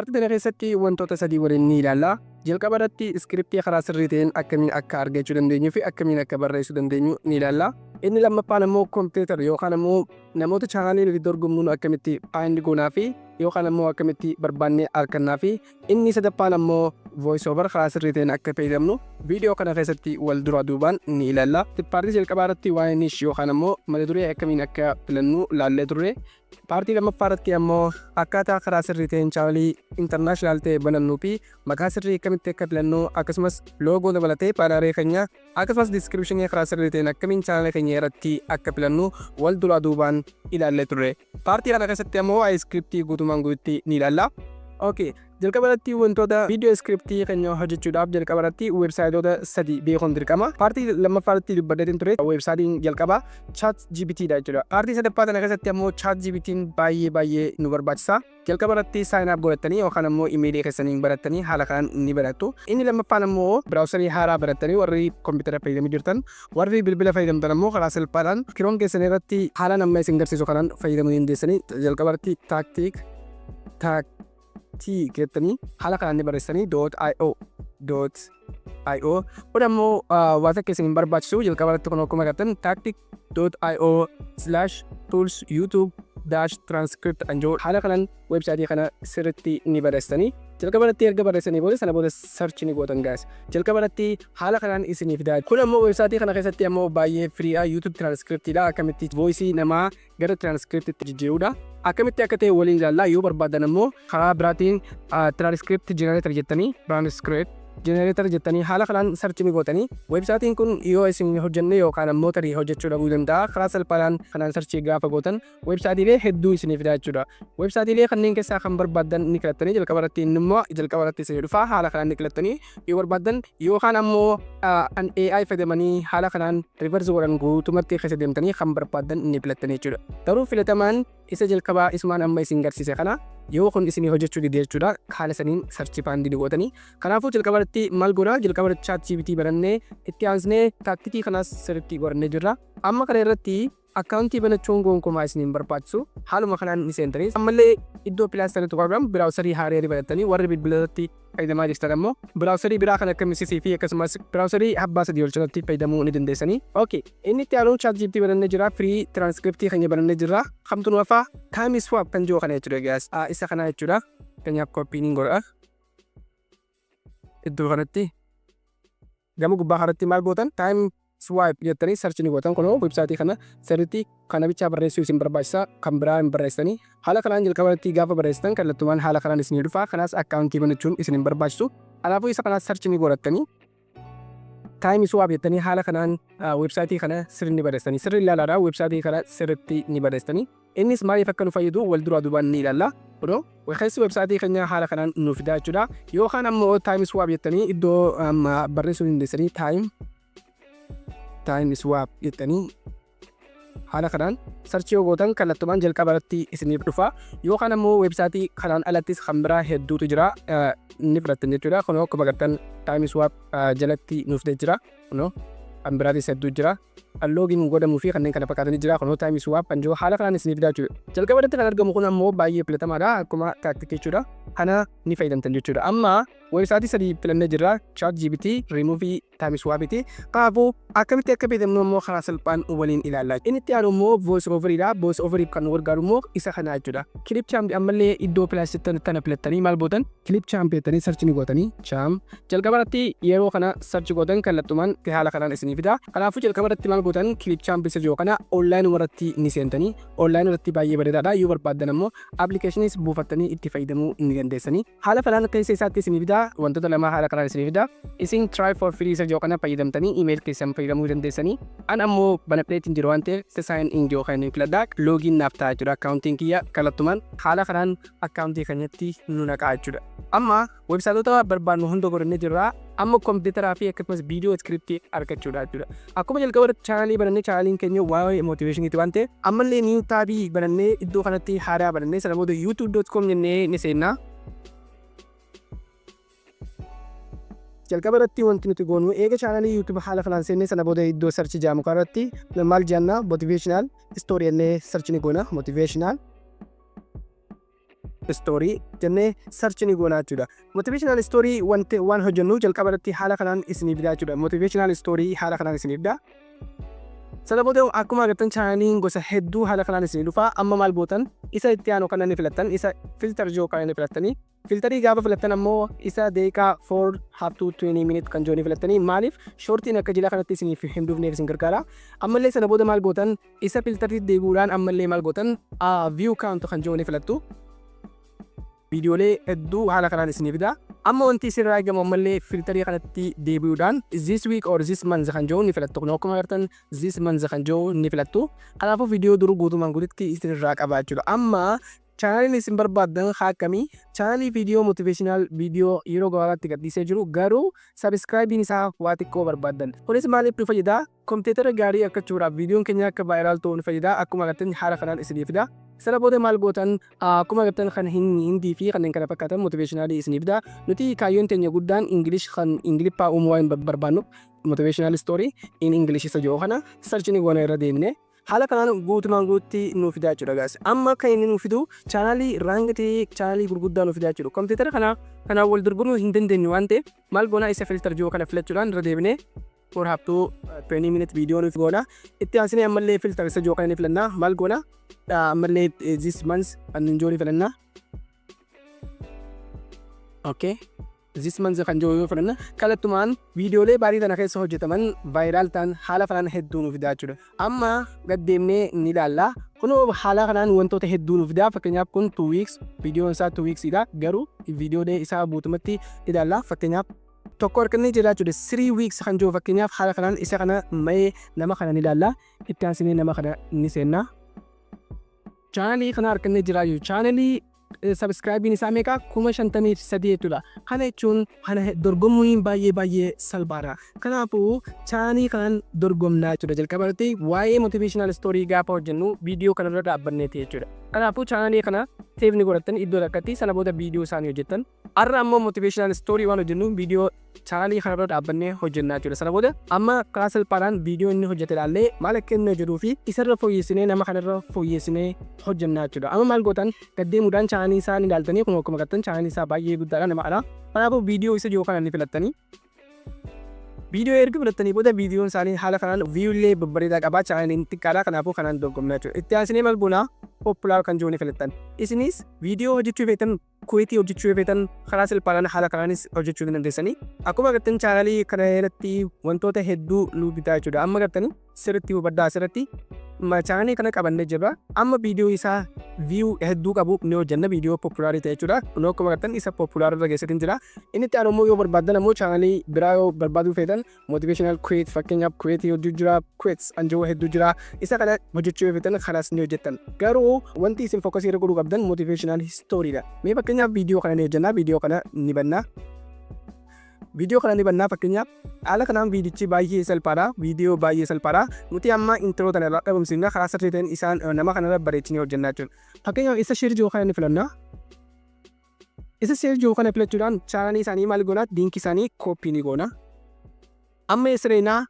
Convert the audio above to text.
Paartii kana keessatti wantoota sadii waliin ni ilaalla. Jalqaba irratti iskiriptii karaa sirrii ta'een akkamiin akka argachuu dandeenyuu fi akkamiin akka barreessuu dandeenyu ni ilaalla. Inni lammaffaan ammoo kompiitara yookaan ammoo namoota chaanaalii dorgomnuun akkamitti faayind goonaa fi yookaan ammoo akkamitti barbaannee argannaa fi inni sadaffaan ammoo voice over karaa sirrii ta'een akka fayyadamnu viidiyoo kana keessatti wal duraa duubaan ni ilaalla. Paartii jalqabaa irratti waa'ee niche yookaan ammoo mata duree akkamiin akka filannu laallee turre. Paartii lammaffaa irratti ammoo akkaataa karaa sirrii ta'een chaanaalii intarnaashinaal ta'e banannuu fi maqaa sirrii akkamitti akka filannu akkasumas loogoo dabalatee baanaree keenya akkasumas diskiripshinii karaa sirrii ta'een akkamiin chaanaalii keenya irratti akka filannu wal duraa duubaan ilaallee turre. Paartii kana keessatti ammoo waa'ee iskiriptii guutumaan guututti ni ilaalla. Jalqaba irratti wantoota viidiyoo iskiriptii keenya hojjechuudhaaf jalqaba irratti weebsaayitoota sadii beekuun dirqama. Paartii lammaffaa irratti dubbadheetiin ture weebsaayitiin jalqabaa ChatGPT dha jechuudha. Paartii sadaffaa kana keessatti ammoo ChatGPT'n baay'ee nu barbaachisa. Jalqaba irratti saayin aap godhattanii yookaan ammoo imeelii keessaniin barattanii haala kanaan ni barattu. Inni lammaffaan ammoo biraawusarii haaraa barattanii warri kompiitara fayyadamii jirtan warri bilbila fayyadamtan ammoo karaa salphaadhaan kiroon keessanii irratti haala nama isin garsiisu kanaan fayyadamuu dandeessanii. Jalqaba irratti taaktiik jettanii haala kanaan ni barreessanii .io kun ammoo waanta keessaniin barbaachisu jalqaba irratti kun akkuma agartan tactic.io/tools youtube-transcript anjoo haala kanaan weebsaayitii kana sirriitti ni barreessanii jalqaba irratti erga barreessanii booda sana booda sarchi ni gootan gaas jalqaba irratti haala kanaan isiniif fidaa. Kun ammoo weebsaayitii kana keessatti ammoo baay'ee firiidha. YouTube transcriptidha. Akkamitti voice namaa gara transcriptitti jijjiiruudha. Akkamitti akka ta'e waliin ilaallaa. Yoo barbaadan ammoo karaa biraatiin transcript generator jettanii transcript generator jettanii haala kanaan sarchi ni gootanii weebsaayitiin kun yoo isin hojjenne yookaan ammoo tarii hojjechuu dhabuu danda'a. Karaa salphaadhaan kanaan sarchii gaafa gootan weebsaayitiilee hedduu isiniif fidaa jechuudha. Weebsaayitiilee kanneen keessaa kan barbaadan ni filattanii jalqaba irratti immoo jalqaba irratti isin dhufaa haala kanaan ni filattanii yoo barbaadan yookaan ammoo AI fayyadamanii haala kanaan reverse godhan guutumatti keessa deemtanii kan barbaadan ni filattanii jechuudha. Garuu filatamaan isa jalqabaa isumaan amma isin garsiise kana yoo kun isin hojjechuu dide jechuudha. Haala saniin sarchi faandii gootanii kanaafuu jalqaba irratti maal godhaa jalqaba irratti ChatGPT barannee itti aansnee taaktikii kanaas sirriitti qorannee jirra. Amma kana irratti akkaawuntii banachuun gonkumaa isiniin barbaachisu haaluma kanaan ni seentanii ammallee iddoo pilaastariitu qabamu biraawusarii haaraa banattanii warri bilbilatti fayyadamaa jirtan ammoo biraawusarii biraa kan akka misisii fi akkasumas biraawusarii abbaa sadii ol cinaatti fayyadamuu ni dandeessanii. Inni itti aanu ChatGPT barannee jira. Firii tiraanskriptii keenya barannee jira. Kamtu nuufaa time swap kan jiru kana jechuudha gaas isa kana jechuudha. Kanaaf koppiin godha. Iddoo kanatti gama gubbaa kanatti maal gootan time swipe jettanii sarchi ni gootan. Kunoo weebsaayitii kana sirriitti kana bichaa barreessuu isin barbaachisa. Kan biraa hin barreessanii haala kanaan jalqaba irratti gaafa barreessitan kallattumaan haala kanaan isin dhufa. Kanaas akkaawuntii banachuun isin hin barbaachisu. Kanaafuu isa kanaas sarchi ni godhattanii time swap jettanii haala kanaan weebsaayitii kana sirrii ni barreessanii sirrii ilaalaadha. Weebsaayitii kana sirriitti ni barreessanii innis maaliif akka nu fayyadu wal duraa duubaan ni ilaalla. Kunoo keessi weebsaayitii keenya haala kanaan nuuf fidaa jechuudha. Yookaan ammoo time swap jettanii iddoo barreessuu dandeessanii time swap jettanii haala kanaan sarchi yoo gootan kallattumaan jalqaba irratti isiniif dhufa. Yookaan ammoo weebsaayitii kanaan alattis kan biraa hedduutu jira ni filattan jechuudha. Kunoo akkuma agartan time swap jalatti nuuf jira. Kunoo kan biraatis hedduu jira. Loogiin godhamuu fi kanneen kana fakkaatanii jira. Kunoo time swap kan jiru haala kanaan isiniif fidaa jechuudha. Jalqaba irratti kan argamu kun ammoo baay'ee filatamaadha. Akkuma taaktikii jechuudha. Kana ni fayyadamtan jechuudha. Amma weebsaayitii sadii filannee jirra. ChatGPT, remove time swap ti. Kanaafuu akkamitti akka fayyadamnu ammoo karaa salphaan waliin ilaalla. Inni itti aanu immoo voice overidha. Voice over kan gargaaru immoo isa kana jechuudha. Clip champ ammallee iddoo pilaastirri tana filattanii maal gootan clip champ jettanii sarchi ni gootanii champ jalqaba irratti yeroo kana sarchi gootan kallattumaan haala kanaan isiniif fida. Kanaafuu jalqaba irratti maal gootan clip champ isa jiru kana online irratti ni seentanii online irratti baay'ee bareedaadha. Yoo barbaadan ammoo applicationis buufattanii itti fayyadamuu ni dandeessanii. Haala kanaan keessa isaatti isiniif fida. Wantoota lama haala kanaan isiniif fida. Isin try for free isa jiru kana fayyadamtanii email keessan fayyadamuu dandeessanii. An ammoo banadheetiin jiru waan ta'eef sign in jiru kan filadhaa loogiin naaf ta'a jechuudha. Akkaawuntiin kiyya kallattumaan haala kanaan akkaawuntii keenyatti nu naqaa jechuudha. Amma weebsaayitoota barbaadnu hunda godhannee jirra. Amma kompiitaraa fi akkasumas viidiyoo iskiriptii argachuudha jechuudha. Akkuma jalqaba irratti chaanaalii banannee chaanaaliin keenya waa'ee motiveeshiniiti waan ta'eef ammallee niiw taabii banannee iddoo kanatti haaraa banannee sana booda youtube.com jennee ni seennaa. Jalqaba irratti wanti nuti goonu eega chaanaalii YouTube haala kanaan seennee sana booda iddoo sarchi jaamu irratti maal jenna motivational story jennee sarchi ni goona motivational story jennee search ni goonaa jechuudha. Motivational story waan hojjennu jalqaba irratti haala kanaan isiniif fidaa jechuudha. Motivational story haala kanaan isiniif fidaa. Sana booda akkuma agartan chaanaliin gosa hedduu haala kanaan isinii dhufa. Amma maal gootan isa itti aanu kan inni filattan isa filter joo kan inni filattanii. Filterii gaafa filattan ammoo isa deekaa 4 minutes kan jooni filattanii maaliif shortiin akka jila kanatti isiniif hin dhufneef isin gargaara. Ammallee sana booda maal gootan isa filterii deebi'uudhaan ammallee maal gootan view count kan jooni filattu. Viidiyoolee hedduu haala kanaan isiniif fida. Amma wanti isinirraa eegamu ammallee filterii kanatti deebi'uudhaan this week or this month kan jiru ni filattu. Akkuma agartan this month kan jiru ni filattu. Kanaafuu viidiyoo duruu guutumaan guututti isinirraa qaba jechuudha. Amma chaanaliin isin barbaaddan akkamii chaanalii viidiyoo motivational viidiyoo yeroo gabaabaatti gadhiisee jiru garuu sabiskiraayibiin isaa waa xiqqoo barbaaddan. Kunis maaliif nu fayyada? Kompiitara gaarii argachuudhaaf viidiyoon keenya akka vaayiraal ta'u nu fayyada. Akkuma agartan haala kanaan isiniif fida. Sana booda maal gootan akkuma agartan kan hindii fi kanneen kana fakkaatan motivationalii isiniif fida. Nuti kaayyoon teenya guddaan English kan Ingiliffaa uumuu waan barbaannuuf motivational story in English isa jiru kana search ni goona irra deemne. Haala kanaan guutumaan guutti nuuf fidaa jechuudha guys. Amma kan inni nuuf fidu chaanalii raangatee chaanalii gurguddaa nuuf fidaa jechuudha. Kompiitara kana wal dorgomuu hin dandeenyu waan ta'eef maal goona isa filter jiru kana filachuudhaan irra deemne for up to 20 minute video nuuf goona. Itti aansinee ammallee filter isa jiru kana ni filanna. Maal goona ammallee this month kan inni filanna. Okay. This month kan jiru yoo filanna kallattumaan viidiyoolee baarii tana keessa hojjetaman vaayiraal ta'an haala kanaan hedduu nuuf fidaa jechuudha. Amma gad deemnee ni ilaalla. Kunoo haala kanaan wantoota hedduu nuuf fidaa. Fakkeenyaaf kun 2 weeks viidiyoon isaa 2 weeks dha. Garuu viidiyoolee isaa guutumatti ilaalla. Fakkeenyaaf tokko harkannee jira jechuudha. 3 weeks kan jiru fakkeenyaaf haala kanaan isa kana mee nama kana ni ilaalla. Itti aansinee nama kana ni seenna. Chaanalii kana harkannee jira jechuudha. Chaanalii subscribe isaa meeqa 53 jechuudha. Kana jechuun kana dorgomuun baay'ee salphaadha. Kanaafuu chaanalii kanaan dorgomnaa jechuudha. Jalqaba irratti waa'ee motivational story gaafa hojjennu viidiyoo kanarra dhaabbanneeti jechuudha. Kanaafuu chaanalii kana save ni godhattan iddoo takkatti sana booda viidiyoo isaanii hojjettan. Har'a ammoo motivational story waan hojjennu viidiyoo chaanalii kanarra dhaabbannee hojjennaa jechuudha. Sana booda amma karaa salphaadhaan viidiyoo inni hojjete ilaallee maal akka inni jedhuu fi isarra fooyyessinee nama kanarra fooyyessinee hojjennaa jechuudha. Amma maal gootan gaddeemuudhaan chaanalii isaa ni ilaaltanii kun akkuma agartan chaanalii isaa baay'ee guddaadha namaadha. Kanaafuu viidiyoo isa jiru kana ni filattanii. Viidiyoo erga filattanii booda viidiyoon isaanii haala kanaan viiyuulee babbareedaa qabaa chaanaliin xiqqaadha. Kanaafuu kanaan dorgomnaa jechuudha. Itti aansinee maal goonaa popular kan jiru ni filattan. Isinis viidiyoo hojjechuu feetan kuweetii hojjechuu feetan karaa salphaadhaan haala kanaanis hojjechuu dandeessanii. Akkuma agartan chaanalii kana irratti wantoota hedduu nu bitaa jechuudha. Amma agartanii sirriitti hubaddaa asirratti chaanalii kana qabannee jirra. Amma viidiyoo isaa view hedduu qabu ni hojjenna viidiyoo populaarii ta'e jechuudha. Kun akkuma agartan isa populaar irra geessetti jira. Inni itti aanu yoo barbaaddan ammoo chaanalii biraa yoo barbaaduu feetan motivational quote fakkeenyaaf quote hedduu jira quotes anjoo hedduu jira. Isa kana hojjechuu feetan kanaas ni hojjettan. Garuu wanti isin fokkasii irra godhuu qabdan motivational story dha. Mee fakkeenyaaf viidiyoo kana ni hojjenna viidiyoo kana ni banna. Viidiyoo kana ni bannaa fakkeenyaaf haala kanaan viidichi baay'ee salphaadha. Viidiyoo baay'ee salphaadha. Nuti amma intro tana irraa dhabamsiifna karaa sirrii ta'een isaan nama kanarra bareechinee hojjennaa jechuudha. Fakkeenyaaf isa share jiru kana ni filanna. Isa share jiru kana filachuudhaan chaanalii isaanii maal goona linkii isaanii copy ni goona. Amma sireenaa